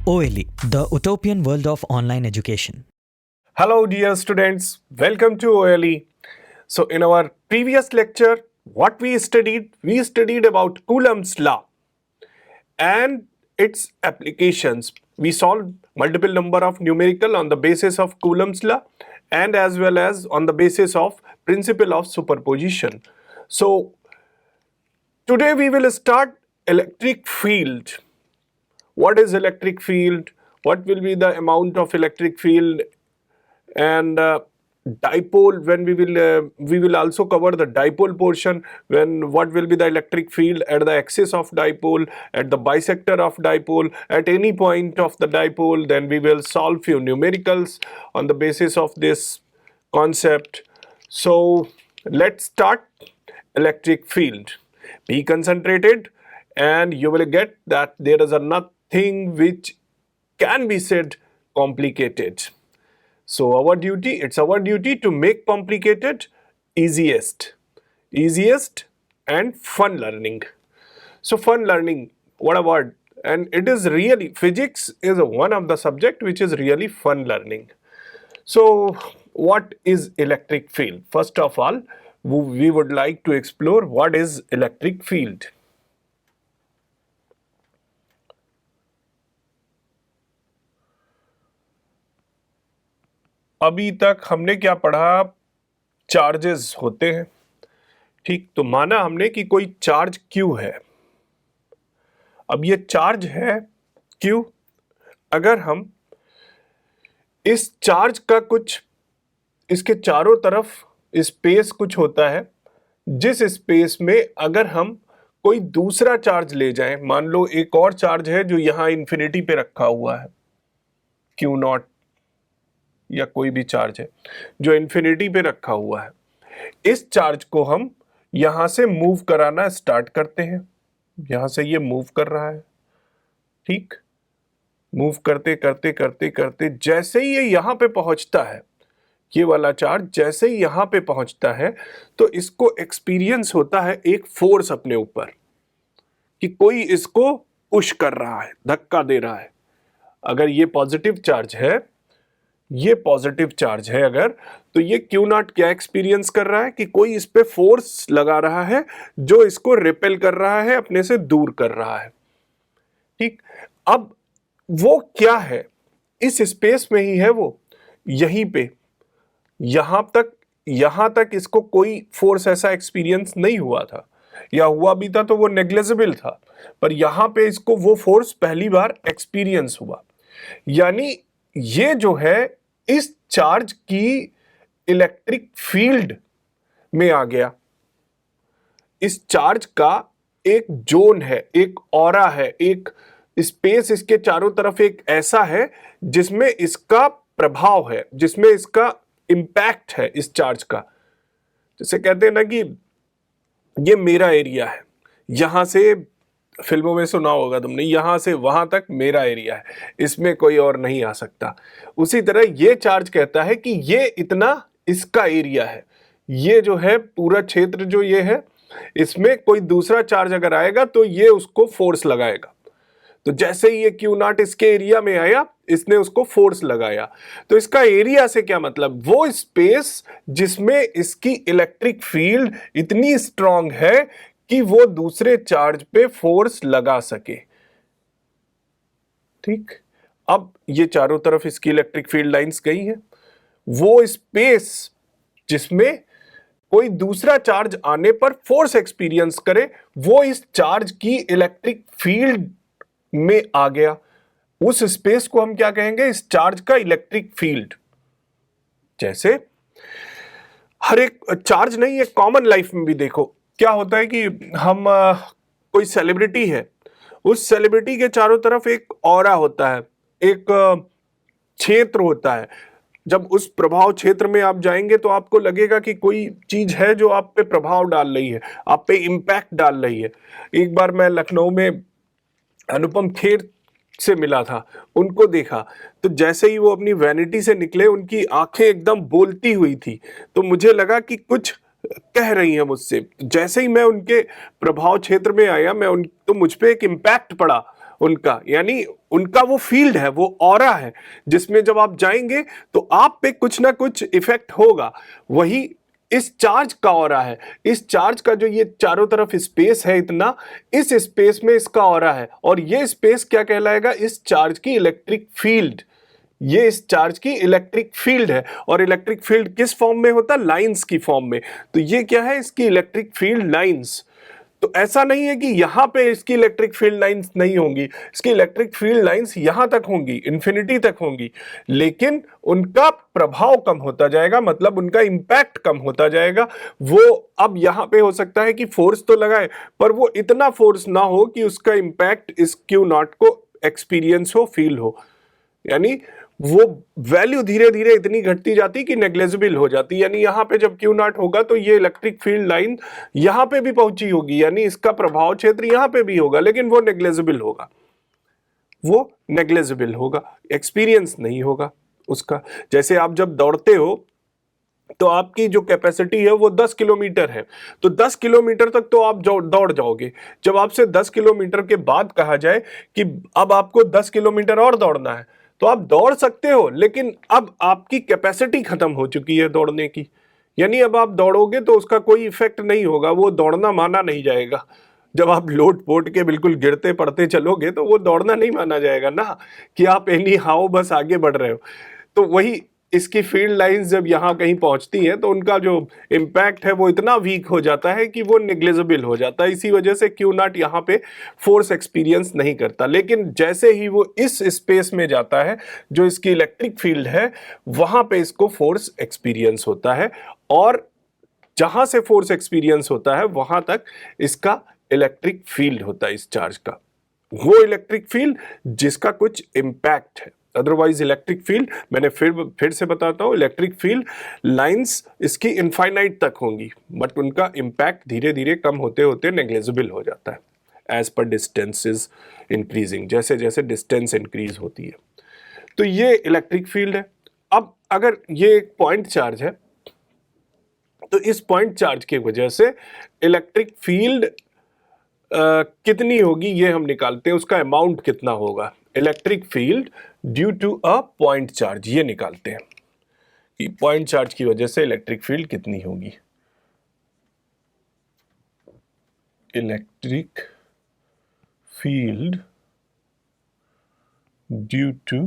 OLE, the utopian world of online education. Hello dear students, welcome to OLE. So in our previous lecture, what we studied about Coulomb's law and its applications. We solved multiple number of numerical on the basis of Coulomb's law and as well as on the basis of principle of superposition. So today we will start electric field. What is electric field? What will be the amount of electric field? And dipole, when we will also cover the dipole portion, when what will be the electric field at the axis of dipole, at the bisector of dipole, at any point of the dipole. Then we will solve few numericals on the basis of this concept. So let's start electric field. Be concentrated and you will get that there is nothing which can be said complicated. So it's our duty to make complicated easiest and fun learning. So fun learning, what a word. And it is really, physics is one of the subject which is really fun learning. So what is electric field? First of all, we would like to explore what is electric field. अभी तक हमने क्या पढ़ा? Charges होते हैं, ठीक। तो माना हमने कि कोई चार्ज Q है। अब ये चार्ज है Q। अगर हम इस चार्ज का कुछ, इसके चारों तरफ स्पेस कुछ होता है, जिस स्पेस में अगर हम कोई दूसरा चार्ज ले जाएं, मान लो एक और चार्ज है जो यहां इन्फिनिटी पे रखा हुआ है, Q0 या कोई भी चार्ज है जो इन्फिनिटी पे रखा हुआ है, इस चार्ज को हम यहां से मूव कराना स्टार्ट करते हैं। यहां से ये मूव कर रहा है, ठीक। मूव करते करते करते करते जैसे ही ये यहां पे पहुंचता है, ये वाला चार्ज जैसे ही यहां पे पहुंचता है, तो इसको एक्सपीरियंस होता है एक फोर्स अपने ऊपर कि कोई इसको पुश कर रहा है, धक्का दे रहा है। अगर ये पॉजिटिव चार्ज है, ये पॉजिटिव चार्ज है अगर, तो ये Q0 क्या एक्सपीरियंस कर रहा है कि कोई इस पे फोर्स लगा रहा है जो इसको रिपेल कर रहा है, अपने से दूर कर रहा है, ठीक। अब वो क्या है? इस स्पेस में ही है वो, यहीं पे, यहां तक इसको कोई फोर्स ऐसा एक्सपीरियंस नहीं हुआ था, या हुआ भी था तो वो नेग्लिजिबल था, पर यहां पे इसको वो फोर्स पहली बार एक्सपीरियंस हुआ। यानी ये जो है इस चार्ज की इलेक्ट्रिक फील्ड में आ गया। इस चार्ज का एक जोन है, एक ऑरा है, एक स्पेस इसके चारों तरफ एक ऐसा है जिसमें इसका प्रभाव है, जिसमें इसका इंपैक्ट है इस चार्ज का। जैसे कहते हैं ना कि ये मेरा एरिया है, यहां से, फिल्मों में सुना होगा तुमने, यहां से वहां तक मेरा एरिया है, इसमें कोई और नहीं आ सकता। उसी तरह ये चार्ज कहता है कि ये इतना इसका एरिया है, ये जो है पूरा क्षेत्र जो ये है, इसमें कोई दूसरा चार्ज अगर आएगा तो ये उसको फोर्स लगाएगा। तो जैसे ही ये Q0 इसके एरिया में आया, इसने उसको फोर्स लगाया। तो इसका एरिया से क्या मतलब? वो स्पेस जिसमें इसकी इलेक्ट्रिक फील्ड इतनी स्ट्रांग है कि वो दूसरे चार्ज पे फोर्स लगा सके, ठीक। अब ये चारों तरफ इसकी इलेक्ट्रिक फील्ड लाइंस गई हैं। वो स्पेस जिसमें कोई दूसरा चार्ज आने पर फोर्स एक्सपीरियंस करे, वो इस चार्ज की इलेक्ट्रिक फील्ड में आ गया। उस स्पेस को हम क्या कहेंगे? इस चार्ज का इलेक्ट्रिक फील्ड। जैसे हर एक चार्ज नहीं, एक कॉमन लाइफ में भी देखो क्या होता है कि हम कोई सेलिब्रिटी है, उस सेलिब्रिटी के चारों तरफ एक ऑरा होता है, एक क्षेत्र होता है। जब उस प्रभाव क्षेत्र में आप जाएंगे तो आपको लगेगा कि कोई चीज है जो आप पे प्रभाव डाल रही है, आप पे इंपैक्ट डाल रही है। एक बार मैं लखनऊ में अनुपम खेर से मिला था, उनको देखा तो जैसे ही वो अपनी वैनिटी से निकले, उनकी आंखें एकदम बोलती हुई थी, तो मुझे लगा कि कुछ कह रही हैं मुझसे। जैसे ही मैं उनके प्रभाव क्षेत्र में आया, तो मुझ पे एक इम्पैक्ट पड़ा उनका, यानी उनका वो फील्ड है, वो ऑरा है जिसमें जब आप जाएंगे तो आप पे कुछ ना कुछ इफेक्ट होगा। वही इस चार्ज का ऑरा है। इस चार्ज का जो ये चारों तरफ स्पेस है इतना, इस स्पेस में इसका ऑरा है, और ये स्पेस क्या कहलाएगा? इस चार्ज की इलेक्ट्रिक फील्ड। ये इस चार्ज की इलेक्ट्रिक फील्ड है, और इलेक्ट्रिक फील्ड किस फॉर्म में होता है? लाइंस की फॉर्म में। तो ये क्या है? इसकी इलेक्ट्रिक फील्ड लाइंस। तो ऐसा नहीं है कि यहां पे इसकी इलेक्ट्रिक फील्ड लाइंस नहीं होंगी, इसकी इलेक्ट्रिक फील्ड लाइंस यहां तक होंगी, इंफिनिटी तक होंगी, लेकिन उनका प्रभाव कम होता जाएगा, मतलब उनका इंपैक्ट कम होता जाएगा। वो अब यहां पे हो सकता है कि फोर्स तो लगाए, पर वो इतना फोर्स ना हो कि उसका इंपैक्ट इस क्यू नॉट को एक्सपीरियंस हो, फील हो। यानी वो वैल्यू धीरे धीरे इतनी घटती जाती कि नेग्लेजिबल हो जाती। यानी यहां पे जब क्यू नॉट होगा तो ये इलेक्ट्रिक फील्ड लाइन यहां पे भी पहुंची होगी, यानी इसका प्रभाव क्षेत्र यहां पे भी होगा, लेकिन वो नेग्लेजिबल होगा, वो नेग्लेजिबल होगा, एक्सपीरियंस नहीं होगा उसका। जैसे आप जब दौड़ते हो तो आपकी जो कैपेसिटी है वो 10 किलोमीटर है, तो 10 किलोमीटर तक तो आप दौड़ जाओगे। जब आपसे 10 किलोमीटर के बाद कहा जाए कि अब आपको 10 किलोमीटर और दौड़ना है, तो आप दौड़ सकते हो, लेकिन अब आपकी कैपेसिटी खत्म हो चुकी है दौड़ने की। यानी अब आप दौड़ोगे तो उसका कोई इफेक्ट नहीं होगा, वो दौड़ना माना नहीं जाएगा। जब आप लोट पोट के बिल्कुल गिरते पड़ते चलोगे तो वो दौड़ना नहीं माना जाएगा ना, कि आप एनी हाउ बस आगे बढ़ रहे हो। तो वही इसकी फील्ड लाइंस जब यहाँ कहीं पहुंचती हैं तो उनका जो इम्पैक्ट है वो इतना वीक हो जाता है कि वो निग्लेजिबल हो जाता है। इसी वजह से क्यू नॉट यहाँ पे फोर्स एक्सपीरियंस नहीं करता। लेकिन जैसे ही वो इस स्पेस में जाता है जो इसकी इलेक्ट्रिक फील्ड है, वहां पे इसको फोर्स एक्सपीरियंस होता है, और जहां से फोर्स एक्सपीरियंस होता है वहां तक इसका इलेक्ट्रिक फील्ड होता है इस चार्ज का, वो इलेक्ट्रिक फील्ड जिसका कुछ इंपैक्ट है। अदरवाइज इलेक्ट्रिक फील्ड, मैंने फिर से बताता हूं, इलेक्ट्रिक फील्ड लाइंस इसकी इनफाइनाइट तक होंगी, बट उनका इंपैक्ट धीरे धीरे कम होते होते नेग्लेजिबल हो जाता है as per distance is increasing, जैसे जैसे डिस्टेंस इंक्रीज होती है। तो ये इलेक्ट्रिक फील्ड है। अब अगर ये एक पॉइंट चार्ज है तो इस पॉइंट चार्ज की वजह से इलेक्ट्रिक फील्ड कितनी होगी ये हम निकालते हैं, उसका अमाउंट कितना होगा। Electric field due to a point charge, ये निकालते हैं कि पॉइंट चार्ज की वजह से इलेक्ट्रिक फील्ड कितनी होगी। Electric field due to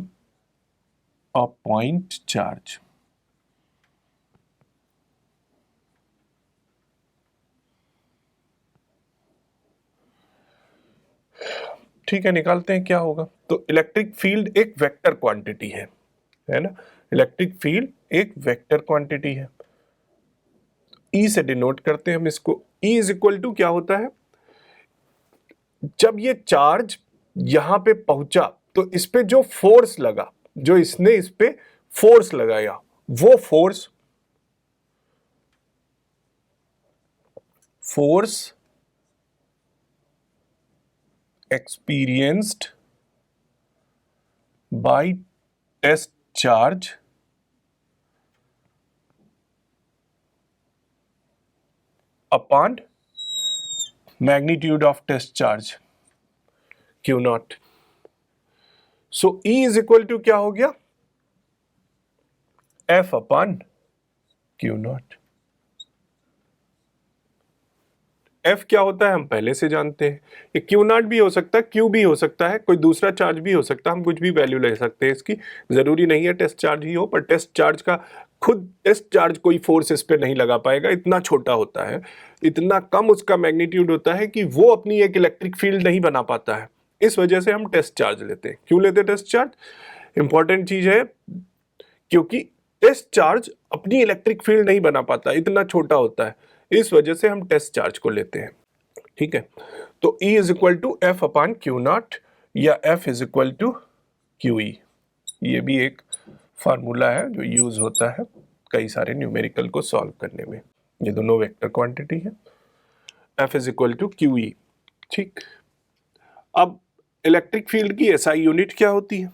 a point charge, ठीक है, निकालते हैं क्या होगा। तो इलेक्ट्रिक फील्ड एक वेक्टर क्वांटिटी है ना। इलेक्ट्रिक फील्ड एक वेक्टर क्वांटिटी है। ई से डिनोट करते हैं हम इसको। ई इज इक्वल टू क्या होता है? जब ये चार्ज यहां पे पहुंचा तो इस पे जो फोर्स लगा, जो इसने इस पे फोर्स लगाया, वो force experienced by test charge upon magnitude of test charge Q naught. So E is equal to क्या हो गया? F upon Q naught. F क्या होता है हम पहले से जानते हैं। ये Q नॉट भी हो सकता है, Q भी हो सकता है, कोई दूसरा चार्ज भी हो सकता है, हम कुछ भी वैल्यू ले सकते हैं इसकी, जरूरी नहीं है टेस्ट चार्ज ही हो। पर टेस्ट चार्ज का खुद टेस्ट चार्ज कोई फोर्स इस पे नहीं लगा पाएगा, इतना छोटा होता है, इतना कम उसका मैग्नीट्यूड होता है कि वो अपनी एक इलेक्ट्रिक फील्ड नहीं बना पाता है। इस वजह से हम टेस्ट चार्ज लेते हैं। क्यों लेते हैं टेस्ट चार्ज? इंपॉर्टेंट चीज है, क्योंकि टेस्ट चार्ज अपनी इलेक्ट्रिक फील्ड नहीं बना पाता, इतना छोटा होता है, इस वजह से हम टेस्ट चार्ज को लेते हैं। ठीक है, तो E is equal to F upon Q nought, या F is equal to Q E. ये भी एक फार्मूला है जो यूज होता है कई सारे न्यूमेरिकल को सॉल्व करने में। ये दोनों वेक्टर क्वांटिटी है। F is equal to Q E. ठीक, अब इलेक्ट्रिक फील्ड की SI यूनिट क्या होती है?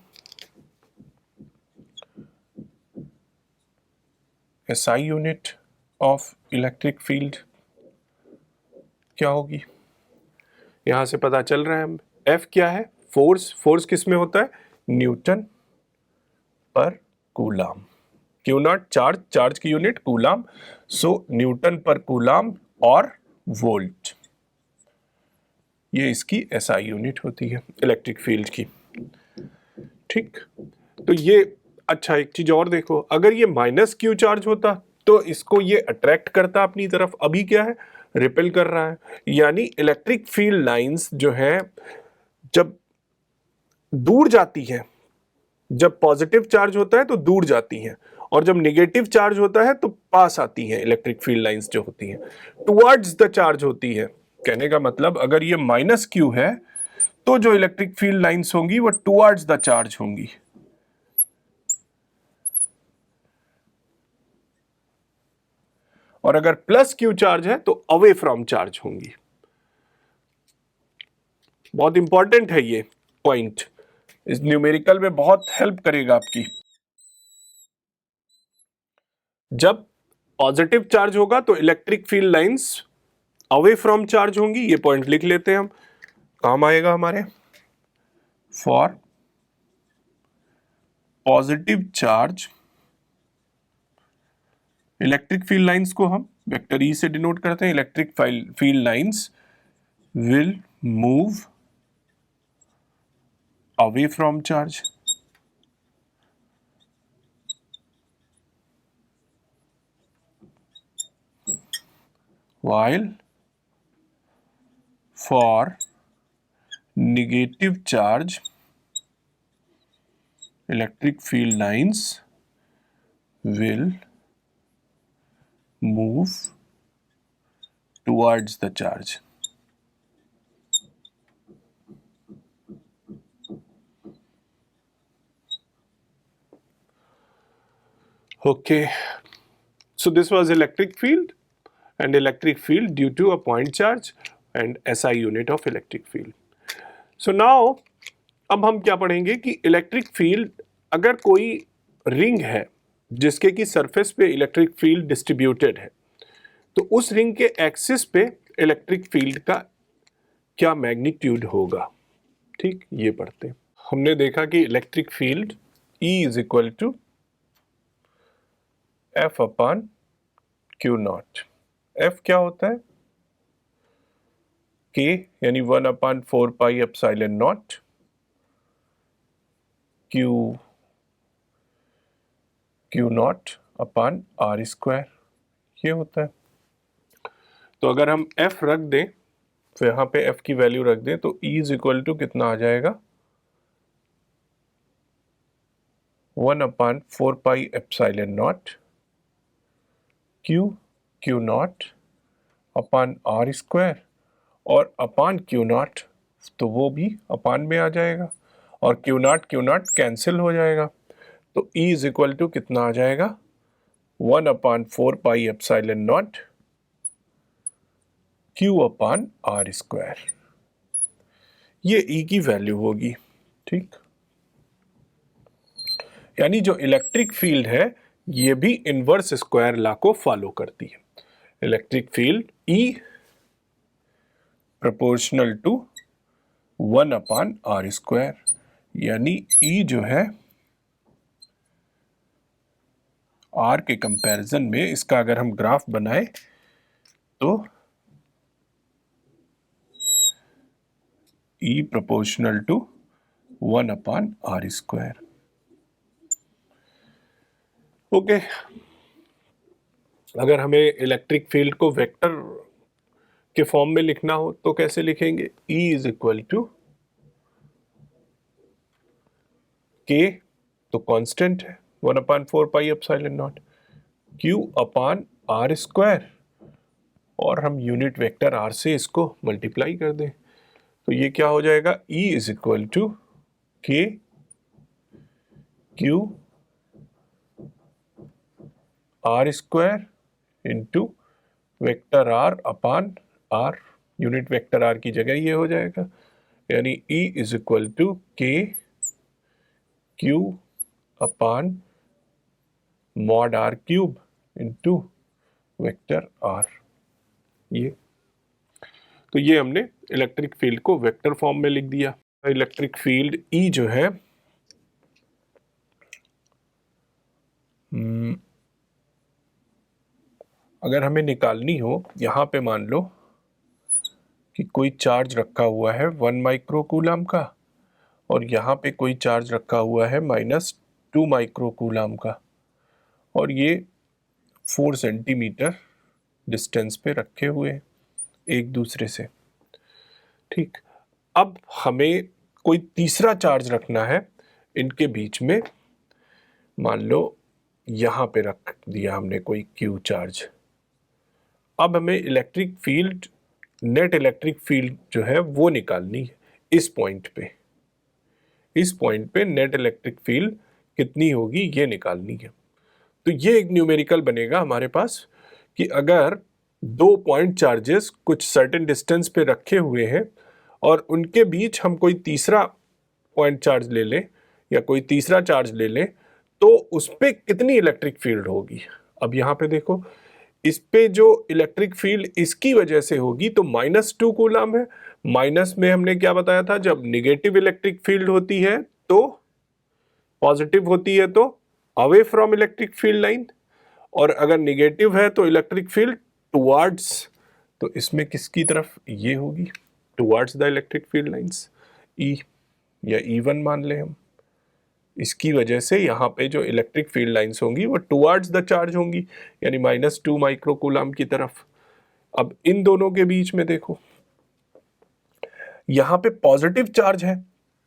SI unit of electric field क्या होगी? यहां से पता चल रहा है, F क्या है? फोर्स किस में होता है? न्यूटन पर कूलाम। क्यू नॉट चार्ज की यूनिट कूलाम, सो न्यूटन पर कूलाम और वोल्ट, ये इसकी एसआई यूनिट होती है इलेक्ट्रिक फील्ड की। ठीक, तो ये अच्छा, एक चीज और देखो, अगर ये माइनस क्यू चार्ज होता तो इसको ये अट्रैक्ट करता अपनी तरफ, अभी क्या है? रिपेल कर रहा है। यानी इलेक्ट्रिक फील्ड लाइंस जो है जब दूर जाती है, जब पॉजिटिव चार्ज होता है तो दूर जाती हैं, और जब नेगेटिव चार्ज होता है तो पास आती हैं। इलेक्ट्रिक फील्ड लाइंस जो होती हैं टुवर्ड्स द चार्ज होती है। कहने का मतलब अगर ये माइनस क्यू है तो जो इलेक्ट्रिक फील्ड लाइंस होंगी वो टुवर्ड्स द चार्ज होंगी, और अगर प्लस क्यू चार्ज है तो अवे फ्रॉम चार्ज होंगी। बहुत इंपॉर्टेंट है ये पॉइंट, इस न्यूमेरिकल में बहुत हेल्प करेगा आपकी। जब पॉजिटिव चार्ज होगा तो electric field lines away from charge होंगी, ये पॉइंट लिख लेते हैं हम, काम आएगा हमारे। For positive charge electric field lines को हम वेक्टर ई से डिनोट करते हैं। Electric field lines will move away from charge, while for negative charge electric field lines will move towards the charge. Okay, so this was electric field and electric field due to a point charge and SI unit of electric field. So now अब हम क्या पढ़ेंगे कि electric field, अगर कोई ring है जिसके की सरफेस पे इलेक्ट्रिक फील्ड डिस्ट्रीब्यूटेड है, तो उस रिंग के एक्सिस पे इलेक्ट्रिक फील्ड का क्या मैग्नीट्यूड होगा। ठीक, ये पढ़ते हैं। हमने देखा कि electric field E is equal to F upon Q nought. F क्या होता है? K यानी 1 upon 4 pi epsilon nought, Q nought upon R square, ये होता है। तो अगर हम F रख दें, तो यहाँ पे F की वैल्यू रख दें, तो E इज इक्वल टू कितना आ जाएगा? 1 upon 4 pi epsilon nought Q nought upon R square, और अपॉन Q नॉट तो वो भी अपॉन में आ जाएगा, और Q नॉट कैंसिल हो जाएगा, तो E इज इक्वल टू कितना आ जाएगा? 1 upon 4 pi epsilon nought Q upon R square, ये E की वैल्यू होगी। ठीक, यानी जो इलेक्ट्रिक फील्ड है ये भी इनवर्स स्क्वायर लॉ को फॉलो करती है। Electric field E proportional to 1 upon R square, यानी E जो है R के कंपैरिजन में, इसका अगर हम ग्राफ बनाए तो E proportional to 1 upon R square. Okay, अगर हमें इलेक्ट्रिक फील्ड को वेक्टर के फॉर्म में लिखना हो तो कैसे लिखेंगे? E is equal to K तो कांस्टेंट है 1 upon 4 pi epsilon nought, Q upon R square, और हम यूनिट वेक्टर R से इसको मल्टीप्लाई कर दें, तो ये क्या हो जाएगा? E is equal to K Q R square into vector R upon R, unit vector R की जगह ये हो जाएगा, यानी E is equal to K Q upon mod R cube into vector R। ये तो ये हमने इलेक्ट्रिक फील्ड को वेक्टर फॉर्म में लिख दिया। इलेक्ट्रिक फील्ड E जो है अगर हमें निकालनी हो, यहाँ पे मान लो कि कोई चार्ज रखा हुआ है 1 माइक्रो कूलम का और यहाँ पे कोई चार्ज रखा हुआ है -2 माइक्रो कूलम का और ये 4 सेंटीमीटर डिस्टेंस पे रखे हुए हैं एक दूसरे से। ठीक, अब हमें कोई तीसरा चार्ज रखना है इनके बीच में। मान लो यहाँ पे रख दिया हमने कोई Q चार्ज। अब हमें electric field, net electric field जो है वो निकालनी है इस पॉइंट पे। इस पॉइंट पे नेट इलेक्ट्रिक फील्ड कितनी होगी ये निकालनी है। तो ये एक न्यूमेरिकल बनेगा हमारे पास कि अगर 2 पॉइंट चार्जेस कुछ सर्टेन डिस्टेंस पे रखे हुए हैं और उनके बीच हम कोई तीसरा पॉइंट चार्ज ले लें या कोई तीसरा चार्ज ले लें तो उस पर कितनी इलेक्ट्रिक फील्ड होगी। अब यहाँ पे देखो, इस पे जो इलेक्ट्रिक फील्ड इसकी वजह से होगी तो -2 कूलम है। माइनस में हमने क्या बताया था, जब निगेटिव इलेक्ट्रिक फील्ड होती है तो पॉजिटिव होती है तो away from electric field line, और अगर निगेटिव है तो इलेक्ट्रिक फील्ड टुवर्ड्स, तो इसमें किसकी तरफ, ये होगी towards the electric field lines, E या E1 मान लें हम। इसकी वजह से यहाँ पे जो इलेक्ट्रिक फील्ड लाइंस होंगी वो टुवर्ड्स द चार्ज होंगी, यानी -2 माइक्रो कूलम की तरफ। अब इन दोनों के बीच में देखो, यहाँ पे पॉजिटिव चार्ज है।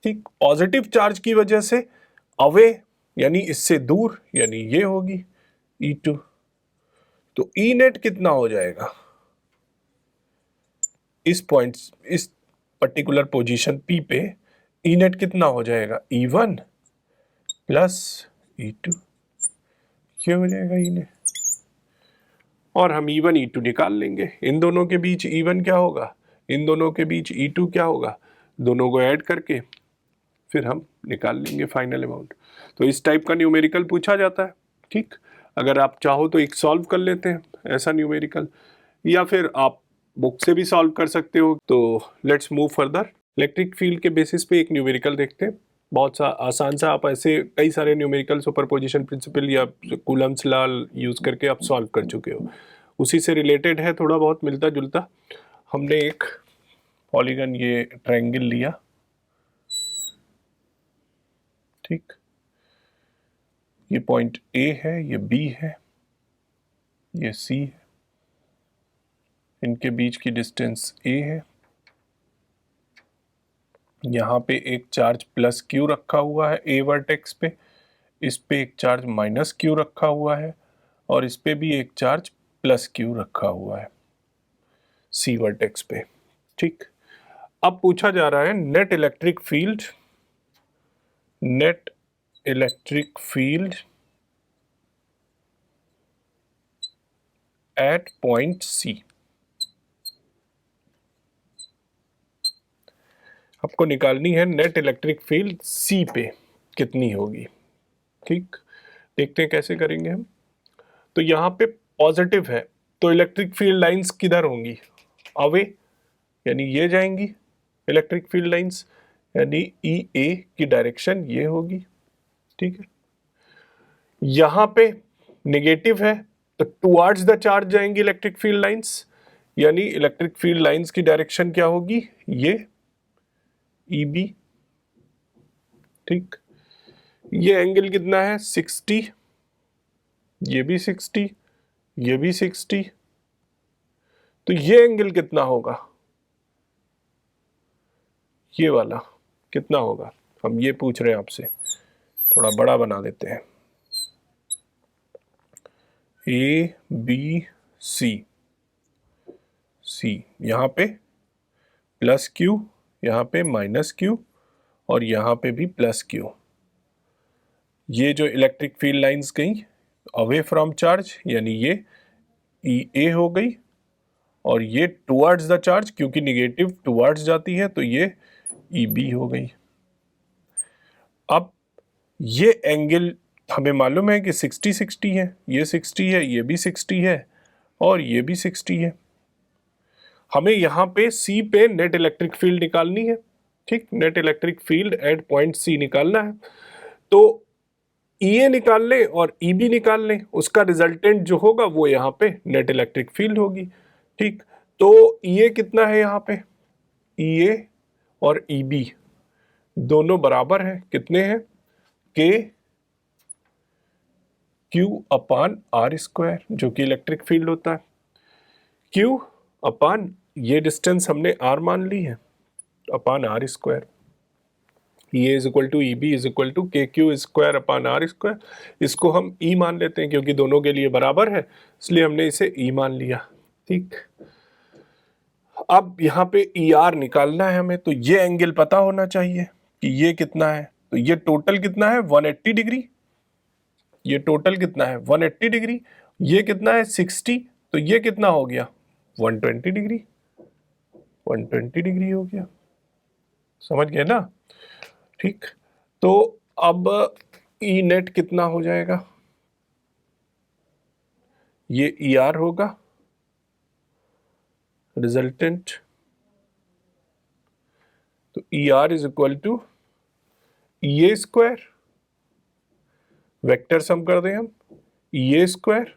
ठीक, पॉजिटिव चार्ज की वजह से अवे यानी इससे दूर, यानी ये होगी E2। तो E नेट कितना हो जाएगा इस पॉइंट, इस पर्टिकुलर पोजीशन P पे E नेट कितना हो जाएगा, E1 प्लस E2, ये हो जाएगा E नेट। और हम E1 E2 निकाल लेंगे। इन दोनों के बीच E1 क्या होगा, इन दोनों के बीच E2 क्या होगा, दोनों को ऐड करके फिर हम निकाल लेंगे फाइनल अमाउंट। तो इस टाइप का न्यूमेरिकल पूछा जाता है। ठीक, अगर आप चाहो तो एक सॉल्व कर लेते हैं ऐसा न्यूमेरिकल, या फिर आप बुक से भी सॉल्व कर सकते हो। तो let's move further. Electric field के बेसिस पे एक न्यूमेरिकल देखते हैं, बहुत सा आसान सा। आप ऐसे कई सारे न्यूमेरिकल सुपरपोजिशन प्रिंसिपल या कूलम्स लॉ यूज़ करके आप सॉल्व कर चुके हो, उसी से रिलेटेड है, थोड़ा बहुत मिलता जुलता। हमने एक पॉलीगन, ये ट्रायंगल लिया। ठीक, ये पॉइंट A है, ये B है, ये C है, इनके बीच की डिस्टेंस A है। यहाँ पे एक चार्ज +Q रखा हुआ है A वर्टेक्स पे, इस पे एक चार्ज -Q रखा हुआ है और इस पे भी एक चार्ज +Q रखा हुआ है C वर्टेक्स पे। ठीक, अब पूछा जा रहा है net electric field, net electric field at point C। आपको निकालनी है नेट इलेक्ट्रिक फील्ड C पे कितनी होगी। ठीक, देखते हैं कैसे करेंगे हम। तो यहाँ पे पॉजिटिव है तो इलेक्ट्रिक फील्ड लाइंस किधर होंगी, अवे, यानी ये जाएंगी इलेक्ट्रिक फील्ड लाइंस, यानी EA की डायरेक्शन ये होगी। ठीक है, यहाँ पे नेगेटिव है तो टुवर्ड्स द चार्ज जाएंगी इलेक्ट्रिक फील्ड लाइंस, यानी इलेक्ट्रिक फील्ड लाइंस की डायरेक्शन क्या होगी, ये EB। ठीक, ये एंगल कितना है 60, ये भी 60, ये भी 60, तो ये एंगल कितना होगा, ये वाला कितना होगा, हम ये पूछ रहे हैं आपसे। थोड़ा बड़ा बना देते हैं, ABC, C, यहाँ पे +Q, यहाँ पे -Q और यहाँ पे भी +Q। ये जो इलेक्ट्रिक फील्ड लाइंस गई अवे फ्रॉम चार्ज, यानी ये EA हो गई, और ये टुवर्ड्स द चार्ज, क्योंकि निगेटिव टुवर्ड्स जाती है तो ये EB हो गई। अब ये एंगल हमें मालूम है कि 60-60 है, ये 60 है, ये भी 60 है और ये भी 60 है। हमें यहाँ पे C पे नेट इलेक्ट्रिक फील्ड निकालनी है। ठीक, net electric field at point C निकालना है। तो EA निकाल लें और EB निकाल लें, उसका रिजल्टेंट जो होगा वो यहाँ पे नेट इलेक्ट्रिक फील्ड होगी। ठीक, तो EA कितना है यहाँ पे, EA और EB दोनों बराबर हैं, कितने हैं, K Q अपान R स्क्वायर, जो कि इलेक्ट्रिक फील्ड होता है। Q अपान ये डिस्टेंस हमने R मान ली है, upon R square. EA is equal to EB is equal to KQ square upon R square. इसको हम E मान लेते हैं क्योंकि दोनों के लिए बराबर है, इसलिए हमने इसे E मान लिया। ठीक, अब यहाँ पे ER निकालना है हमें, तो ये एंगल पता होना चाहिए कि ये कितना है। तो ये टोटल कितना है 180 डिग्री, ये टोटल कितना है 180 डिग्री, ये कितना है 60, तो ये कितना हो गया 120 डिग्री, 120 डिग्री हो गया, समझ गए ना। ठीक, तो अब ई नेट कितना हो जाएगा, ये ER होगा रिजल्टेंट, तो ER is equal to EA square, vector sum कर दें हम, EA square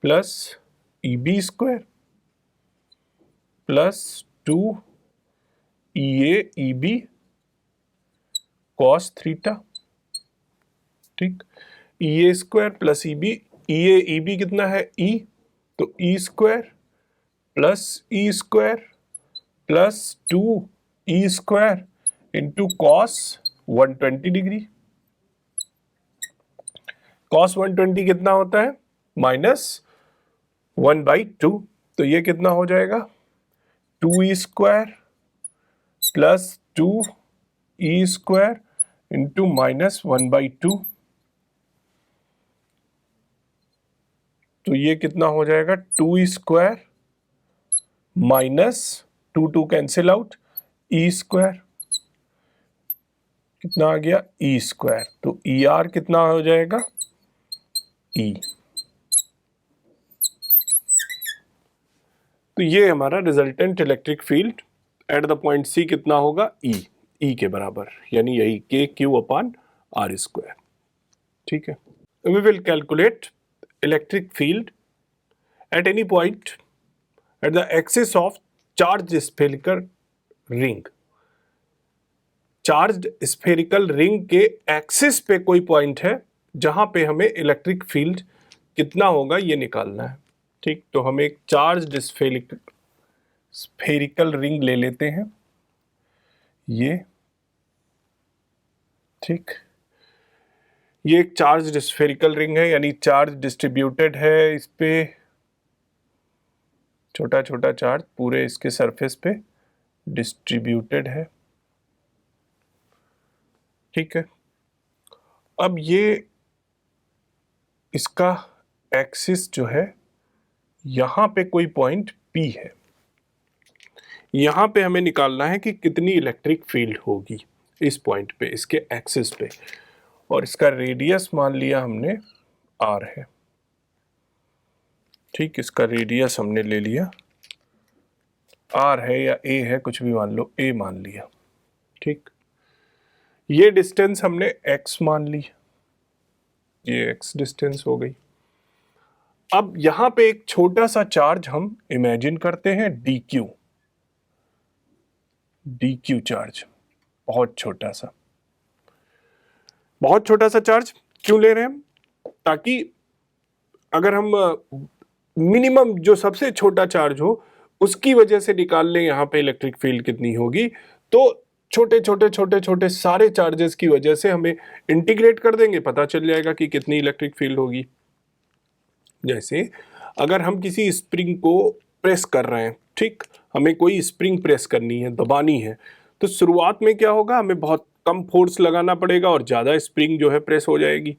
plus EB square plus 2 EA EB cos theta. ठीक, EA square plus EB, EA EB कितना है E, तो E square plus E square plus 2 E square into cos 120 degree. Cos 120 कितना होता है -1/2, तो ये कितना हो जाएगा 2E square plus 2E square into -1/2, तो ये कितना हो जाएगा 2E square minus 2 cancel out, E square कितना आ गया E स्क्वायर, तो ER कितना हो जाएगा E। तो ये हमारा resultant electric field at the point C कितना होगा E के बराबर, यानी यही KQ अपान R स्क्वायर। ठीक है, we will calculate electric field at any point at the axis of charge spherical ring. Charge spherical ring के एक्सिस पे कोई पॉइंट है जहां पे हमें इलेक्ट्रिक फील्ड कितना होगा ये निकालना है। ठीक, तो हम एक चार्ज स्फेरिकल रिंग ले लेते हैं, ये ठीक, ये एक चार्ज स्फेरिकल रिंग है, यानी चार्ज डिस्ट्रीब्यूटेड है, इस पे छोटा छोटा चार्ज पूरे इसके सरफेस पे डिस्ट्रीब्यूटेड है। ठीक है, अब ये इसका एक्सिस जो है, यहां पे कोई पॉइंट P है, यहां पे हमें निकालना है कि कितनी इलेक्ट्रिक फील्ड होगी इस पॉइंट पे, इसके एक्सिस पे, और इसका रेडियस मान लिया हमने R है। ठीक, इसका रेडियस हमने ले लिया R है या A है, कुछ भी मान लो, A मान लिया। ठीक, ये डिस्टेंस हमने X मान ली, ये X डिस्टेंस हो गई। अब यहां पे एक छोटा सा चार्ज हम इमेजिन करते हैं DQ चार्ज, बहुत छोटा सा चार्ज क्यों ले रहे हैं हम, ताकि अगर हम मिनिमम जो सबसे छोटा चार्ज हो उसकी वजह से निकाल लें यहाँ पे इलेक्ट्रिक फील्ड कितनी होगी, तो छोटे छोटे सारे चार्जेस की वजह से हमें इंटीग्रेट कर देंगे, पता चल जाएगा कि कितनी इलेक्ट्रिक फील्ड होगी। जैसे अगर हम किसी स्प्रिंग को प्रेस कर रहे हैं, ठीक, हमें कोई स्प्रिंग प्रेस करनी है, दबानी है, तो शुरुआत में क्या होगा, हमें बहुत कम फोर्स लगाना पड़ेगा और ज़्यादा स्प्रिंग जो है प्रेस हो जाएगी।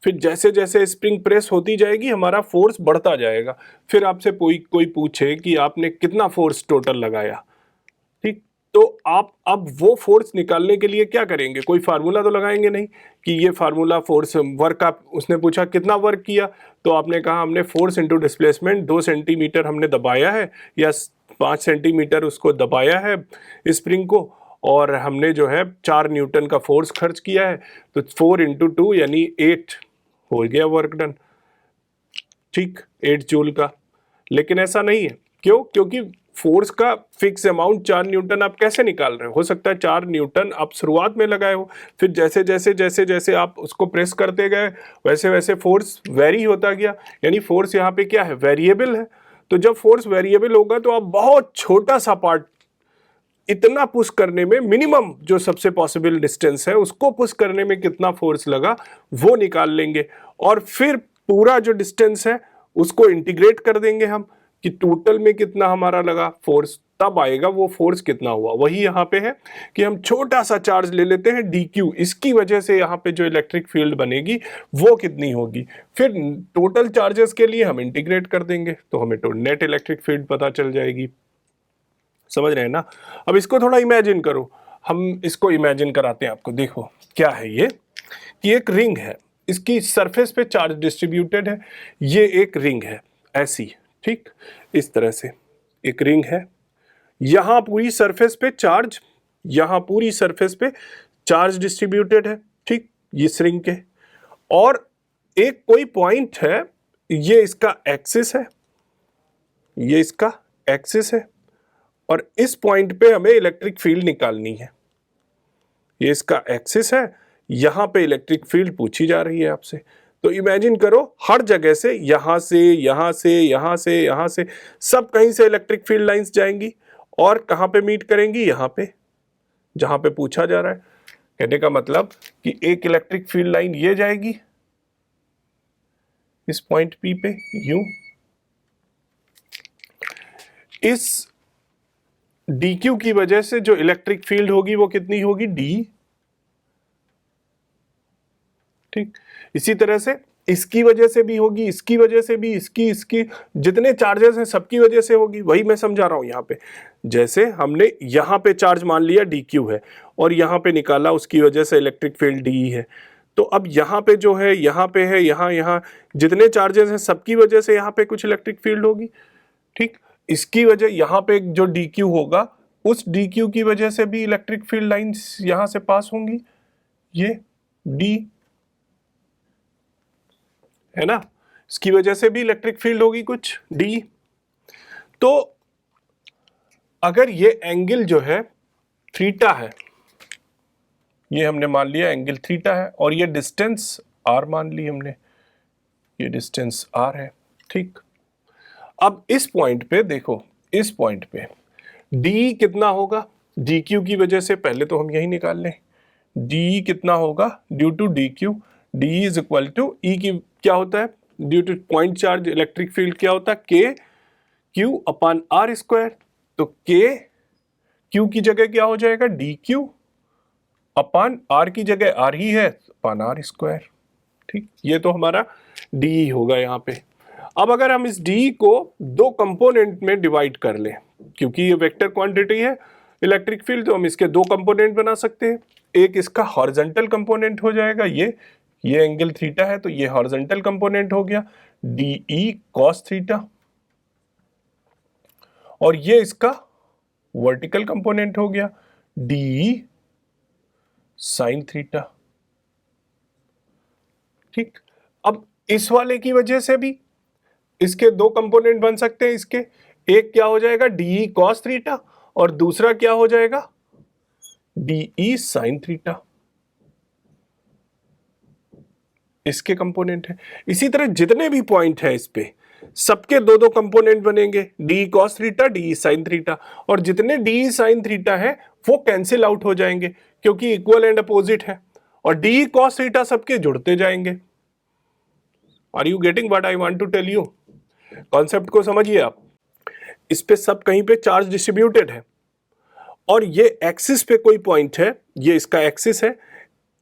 फिर जैसे जैसे स्प्रिंग प्रेस होती जाएगी हमारा फोर्स बढ़ता जाएगा। फिर आपसे कोई पूछे कि आपने कितना फोर्स टोटल लगाया, ठीक, तो आप अब वो फोर्स निकालने के लिए क्या करेंगे, कोई फार्मूला तो लगाएंगे नहीं कि ये फार्मूला फोर्स वर्क, आप उसने पूछा कितना वर्क किया, तो आपने कहा हमने फोर्स इंटू डिस्प्लेसमेंट 2 सेंटीमीटर हमने दबाया है या 5 सेंटीमीटर उसको दबाया है स्प्रिंग को, और हमने जो है 4 न्यूटन का फोर्स खर्च किया है, तो 4 इंटू 2 यानी 8 हो गया वर्क डन, ठीक, 8 जूल का। लेकिन ऐसा नहीं है, क्यों? क्योंकि फोर्स का फिक्स अमाउंट 4 न्यूटन आप कैसे निकाल रहे हो सकता है 4 न्यूटन आप शुरुआत में लगाए हो, फिर जैसे जैसे जैसे जैसे आप उसको प्रेस करते गए वैसे वैसे फोर्स वेरी होता गया, यानी फोर्स यहाँ पे क्या है, वेरिएबल है। तो जब फोर्स वेरिएबल होगा तो आप बहुत छोटा सा पार्ट, इतना पुश करने में मिनिमम जो सबसे पॉसिबल डिस्टेंस है उसको पुश करने में कितना फोर्स लगा वो निकाल लेंगे, और फिर पूरा जो डिस्टेंस है उसको इंटीग्रेट कर देंगे हम कि टोटल में कितना हमारा लगा फोर्स, तब आएगा वो फोर्स कितना हुआ। वही यहाँ पे है कि हम छोटा सा चार्ज ले लेते हैं dq, इसकी वजह से यहाँ पे जो इलेक्ट्रिक फील्ड बनेगी वो कितनी होगी, फिर टोटल चार्जेस के लिए हम इंटीग्रेट कर देंगे तो हमें तो नेट इलेक्ट्रिक फील्ड पता चल जाएगी। समझ रहे हैं ना? अब इसको थोड़ा इमेजिन करो, हम इसको इमेजिन कराते हैं आपको। देखो क्या है ये, कि एक रिंग है, इसकी सरफेस पे चार्ज डिस्ट्रीब्यूटेड है, ये एक रिंग है ऐसी, ठीक, इस तरह से एक रिंग है, यहां पूरी सरफेस पे चार्ज, यहां पूरी सरफेस पे चार्ज डिस्ट्रीब्यूटेड है, ठीक, इस रिंग के, और एक कोई पॉइंट है, ये इसका एक्सिस है, ये इसका एक्सिस है, और इस पॉइंट पे हमें इलेक्ट्रिक फील्ड निकालनी है। ये इसका एक्सिस है, यहां पे इलेक्ट्रिक फील्ड पूछी जा रही है आपसे। तो इमेजिन करो हर जगह से, यहां से, यहां से, यहां से, यहां से, सब कहीं से इलेक्ट्रिक फील्ड लाइंस जाएंगी और कहां पे मीट करेंगी, यहां पे, जहां पे पूछा जा रहा है। कहने का मतलब कि एक इलेक्ट्रिक फील्ड लाइन ये जाएगी इस पॉइंट P पे यूं, इस dq की वजह से जो इलेक्ट्रिक फील्ड होगी वो कितनी होगी, d, ठीक। इसी तरह से इसकी वजह से भी होगी, इसकी वजह से भी, इसकी जितने चार्जेस हैं सबकी वजह से होगी। वही मैं समझा रहा हूं यहाँ पे, जैसे हमने यहाँ पे चार्ज मान लिया dq है और यहाँ पे निकाला उसकी वजह से इलेक्ट्रिक फील्ड d है, तो अब यहाँ पे जो है, यहाँ पे है, यहाँ जितने चार्जेस हैं सबकी वजह से यहाँ पे कुछ इलेक्ट्रिक फील्ड होगी, ठीक। इसकी वजह यहाँ पे जो dq होगा, उस dq की वजह से भी इलेक्ट्रिक फील्ड लाइंस यहाँ से पास होंगी, ये d है ना, इसकी वजह से भी इलेक्ट्रिक फील्ड होगी कुछ d। तो अगर ये एंगल जो है थीटा है, ये हमने मान लिया एंगल थीटा है, और ये डिस्टेंस r मान ली हमने, ये डिस्टेंस r है, ठीक। अब इस पॉइंट पे देखो, इस पॉइंट पे d कितना होगा, dq की वजह से, पहले तो हम यही निकाल लें, d कितना होगा due to dq, d is equal to e की क्या होता है, due to point charge electric field क्या होता है, k q upon r square. तो k q की जगह क्या हो जाएगा, dq अपॉन r की जगह r ही है, अपॉन r स्क्वायर, ठीक। ये तो हमारा d होगा यहाँ पे। अब अगर हम इस d को दो कंपोनेंट में डिवाइड कर लें, क्योंकि ये वेक्टर क्वांटिटी है इलेक्ट्रिक फील्ड, तो हम इसके दो कंपोनेंट बना सकते हैं। एक इसका हॉरिजॉन्टल कंपोनेंट हो जाएगा, ये एंगल थीटा है तो ये हॉरिजॉन्टल कंपोनेंट हो गया DE cos थीटा, और ये इसका वर्टिकल कंपोनेंट हो गया DE sin थीटा, ठीक। अब इस वाले की वजह से भी इसके दो कंपोनेंट बन सकते हैं, इसके एक क्या हो जाएगा DE cos थीटा और दूसरा क्या हो जाएगा DE sin थीटा, इसके कंपोनेंट है। इसी तरह जितने भी पॉइंट है इस पे सबके दो दो कंपोनेंट बनेंगे, DE cos theta, DE sin theta, और जितने DE sin थीटा है वो कैंसिल आउट हो जाएंगे क्योंकि इक्वल एंड अपोजिट है, और DE cos थीटा सबके जुड़ते जाएंगे। Are you getting what I want to tell you? Concept को समझिए आप। इस पे सब कहीं पे चार्ज डिस्ट्रीब्यूटेड है, और ये एक्सिस पे कोई पॉइंट है, ये इसका एक्सिस है,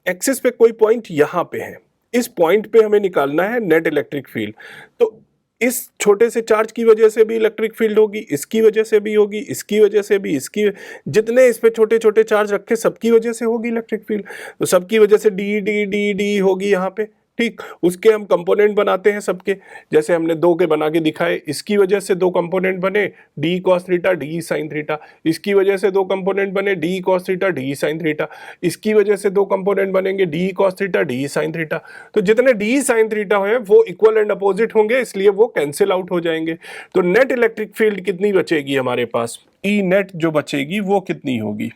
एक्सिस पे कोई पॉइंट यहां पे है, इस पॉइंट पे हमें निकालना है नेट इलेक्ट्रिक फील्ड। तो इस छोटे से चार्ज की वजह से भी इलेक्ट्रिक फील्ड होगी, इसकी वजह से भी होगी, इसकी वजह से भी, इसकी, जितने इस पे छोटे छोटे चार्ज रखे सबकी वजह से होगी इलेक्ट्रिक फील्ड। तो सबकी वजह से डी डी डी डी होगी यहाँ पे, ठीक, उसके हम कंपोनेंट बनाते हैं सबके, जैसे हमने 2 के बना के दिखाए, इसकी वजह से 2 कंपोनेंट बने D cos theta D sine theta, इसकी वजह से 2 कंपोनेंट बने D cos theta D sine theta, इसकी वजह से 2 कंपोनेंट बनेंगे D cos theta D sine theta. तो जितने डी साइन थीटा हैं वो इक्वल एंड अपोजिट होंगे, इसलिए वो कैंसिल आउट हो जाएंगे। तो नेट इलेक्ट्रिक फील्ड कितनी बचेगी हमारे पास, ई नेट जो बचेगी वो कितनी होगी,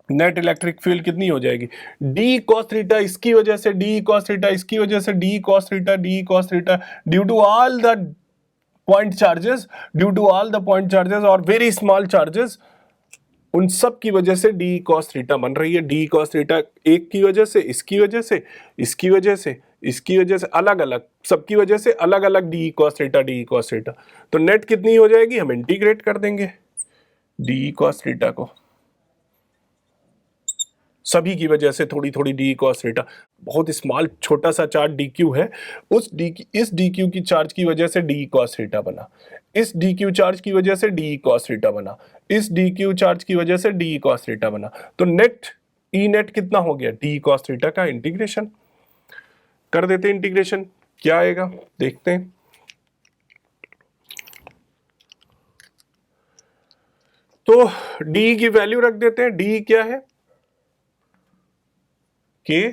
नेट इलेक्ट्रिक फील्ड कितनी हो जाएगी, डी कॉस थीटा इसकी वजह से डी कॉस थीटा इसकी वजह से d cos theta due to all the point charges और वेरी स्मॉल चार्जेस, उन सब की वजह से डी कॉस थीटा बन रही है। डी कॉस थीटा एक की वजह से, इसकी वजह से, इसकी वजह से, इसकी वजह से, अलग अलग सबकी वजह से अलग अलग डी कॉस थीटा। तो नेट कितनी हो जाएगी, हम इंटीग्रेट कर देंगे डी कॉस थीटा को, सभी की वजह से थोड़ी थोड़ी डी कॉस थीटा। बहुत स्मॉल छोटा सा चार्ज डी क्यू है, इस डी क्यू की चार्ज की वजह से डी कॉस थीटा बना, इस डी क्यू चार्ज की वजह से डी कॉस थीटा बना, इस डी क्यू चार्ज की वजह से डी कॉस थीटा बना। तो नेट ई नेट कितना हो गया, डी कॉस थीटा का इंटीग्रेशन कर देते हैं। इंटीग्रेशन क्या आएगा देखते हैं। तो डी की वैल्यू रख देते हैं, डी क्या है, K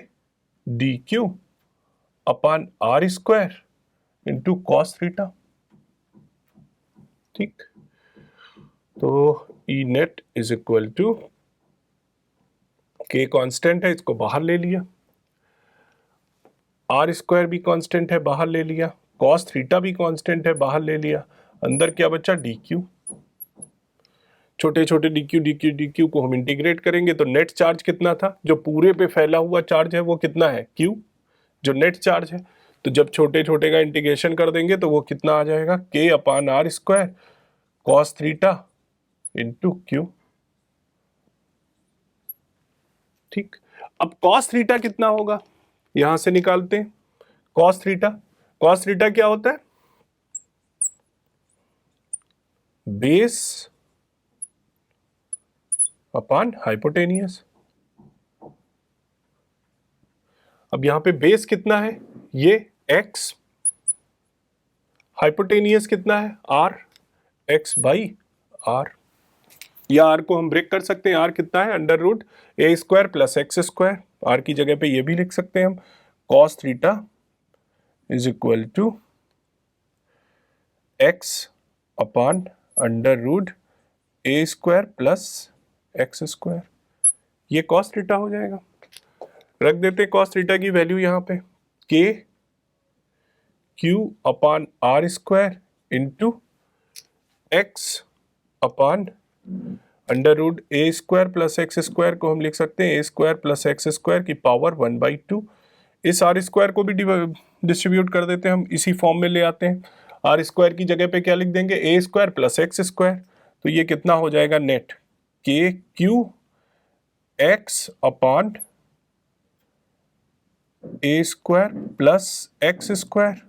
d Q upon R square into cos theta. ठीक, तो E net is equal to, K constant है इसको बाहर ले लिया, आर स्क्वायर भी कांस्टेंट है बाहर ले लिया, कॉस थीटा भी कांस्टेंट है बाहर ले लिया, अंदर क्या बचा डी क्यू। छोटे छोटे डी क्यू को हम इंटीग्रेट करेंगे तो नेट चार्ज कितना था, जो पूरे पे फैला हुआ चार्ज है वो कितना है, क्यू, जो नेट चार्ज है। तो जब छोटे छोटे का इंटीग्रेशन कर देंगे तो वो कितना आ जाएगा, K upon R square cos theta into Q. ठीक, अब कॉस थीटा कितना होगा यहां से निकालते हैं। कॉस थीटा क्या होता है, बेस अपॉन हाइपोटेनियस। अब यहां पे बेस कितना है, ये x, हाइपोटेनियस कितना है r, x बाई आर, या r को हम ब्रेक कर सकते हैं, r कितना है अंडर रूट ए square plus x square, r की जगह पे ये भी लिख सकते हैं हम, cos theta is equal to x upon under root A square plus x square, ये कॉस थीटा हो जाएगा। रख देते हैं कॉस थीटा की वैल्यू यहां पे, K Q upon R square into X upon under root ए स्क्वायर प्लस एक्स स्क्वायर को हम लिख सकते हैं A square plus x square की पावर 1/2। इस आर स्क्वायर को भी डिस्ट्रीब्यूट कर देते हैं हम, इसी फॉर्म में ले आते हैं। आर स्क्वायर की जगह पे क्या लिख देंगे, ए स्क्वायर प्लस एक्स स्क्वायर, तो ये कितना हो जाएगा नेट, के क्यू एक्स अपॉन ए स्क्वायर प्लस एक्स स्क्वायर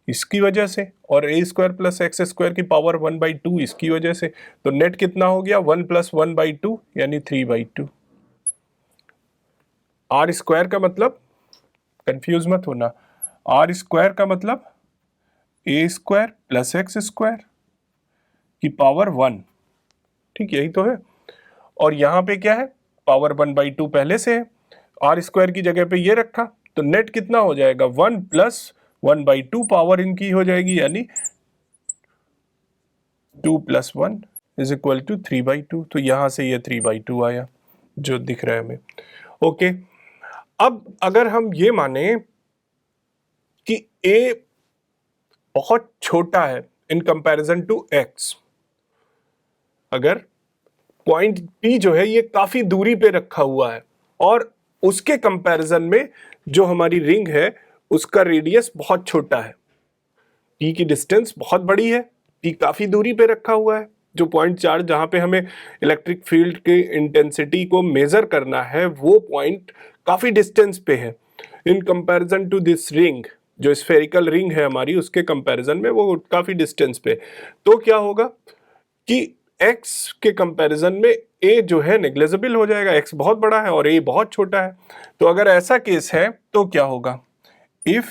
इसकी वजह से, और ए स्क्वायर प्लस एक्स स्क्वायर की पावर 1/2 इसकी वजह से। तो नेट कितना हो गया, 1 + 1/2 यानी 3/2। आर स्क्वायर का मतलब, कंफ्यूज मत होना, आर स्क्वायर का मतलब ए स्क्वायर प्लस एक्स स्क्वायर की पावर 1, ठीक यही तो है। और यहां पे क्या है, पावर 1/2 पहले से है, आर स्क्वायर की जगह पे ये रखा, तो नेट कितना हो जाएगा, 1 + 1/2 पावर इनकी हो जाएगी, यानी 2 + 1 इज इक्वल टू 3/2। तो यहां से ये 3/2 आया जो दिख रहा है हमें। ओके, अब अगर हम ये माने कि a बहुत छोटा है इन कंपैरिजन टू x, अगर पॉइंट P जो है ये काफी दूरी पे रखा हुआ है और उसके कंपैरिजन में जो हमारी रिंग है उसका रेडियस बहुत छोटा है, P की डिस्टेंस बहुत बड़ी है, P काफी दूरी पे रखा हुआ है, जो पॉइंट चार्ज जहां पे हमें इलेक्ट्रिक फील्ड के इंटेंसिटी को मेजर करना है वो पॉइंट काफी डिस्टेंस पे है in comparison to this ring, जो स्फेरिकल रिंग है हमारी उसके कंपैरिजन में वो काफी डिस्टेंस पे। तो क्या होगा कि x के कंपैरिजन में a जो है नेग्लिजिबल हो जाएगा, x बहुत बड़ा है और a बहुत छोटा है। तो अगर ऐसा केस है तो क्या होगा, if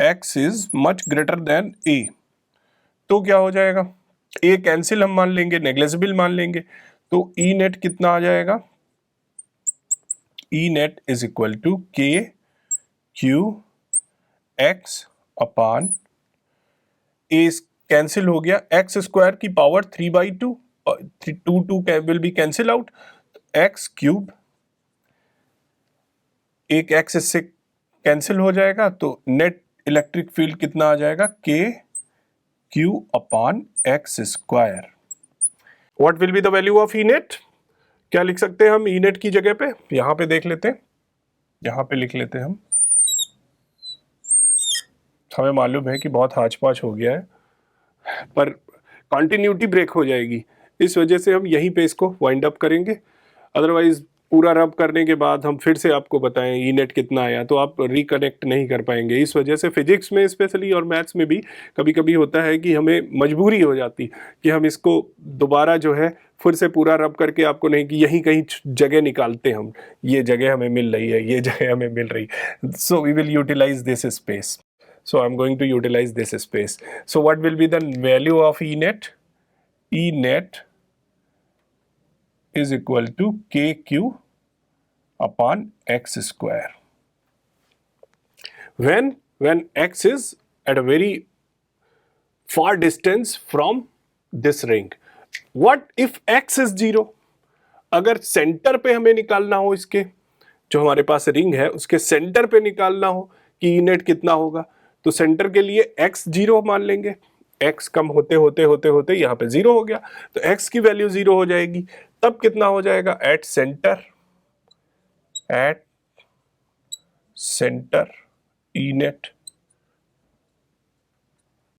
x is much greater than a, तो क्या हो जाएगा, a कैंसिल हम मान लेंगे, नेग्लिजिबल मान लेंगे, तो ई नेट कितना आ जाएगा, ई नेट इज इक्वल टू के क्यू एक्स अपान ए, कैंसिल हो गया, एक्स स्क्वायर की power 3/2, 2 will be cancel out, x cube, एक एक्स इससे कैंसिल हो जाएगा, तो नेट इलेक्ट्रिक फील्ड कितना आ जाएगा, के Q upon x square. What will be the value of E net, क्या लिख सकते हैं हम ई नेट की जगह पे, यहां पे देख लेते हैं, यहां पे लिख लेते हैं हम, हमें मालूम है कि बहुत हाच पाच हो गया है पर कंटिन्यूटी ब्रेक हो जाएगी, इस वजह से हम यहीं पे इसको वाइंड अप करेंगे। अदरवाइज पूरा रब करने के बाद हम फिर से आपको बताएं ई नेट कितना आया तो आप रिकनेक्ट नहीं कर पाएंगे। इस वजह से फिजिक्स में स्पेशली और मैथ्स में भी कभी कभी होता है कि हमें मजबूरी हो जाती कि हम इसको दोबारा जो है फिर से पूरा रब करके आपको नहीं, कि यहीं कहीं जगह निकालते हम, ये जगह हमें मिल रही है, ये जगह हमें मिल रही है, so we will utilize this space. So I'm going to utilize this space. So what will be the value of E net? E net is equal to KQ upon X square. When X is at a very far distance from this ring. What if X is 0? अगर centre पे हमें निकालना हो, इसके जो हमारे पास ring है उसके सेंटर पे निकालना हो कि ई नेट कितना होगा, तो सेंटर के लिए x 0 मान लेंगे, x कम होते होते होते होते यहाँ पे 0 हो गया, तो x की वैल्यू 0 हो जाएगी, तब कितना हो जाएगा, एट सेंटर ई नेट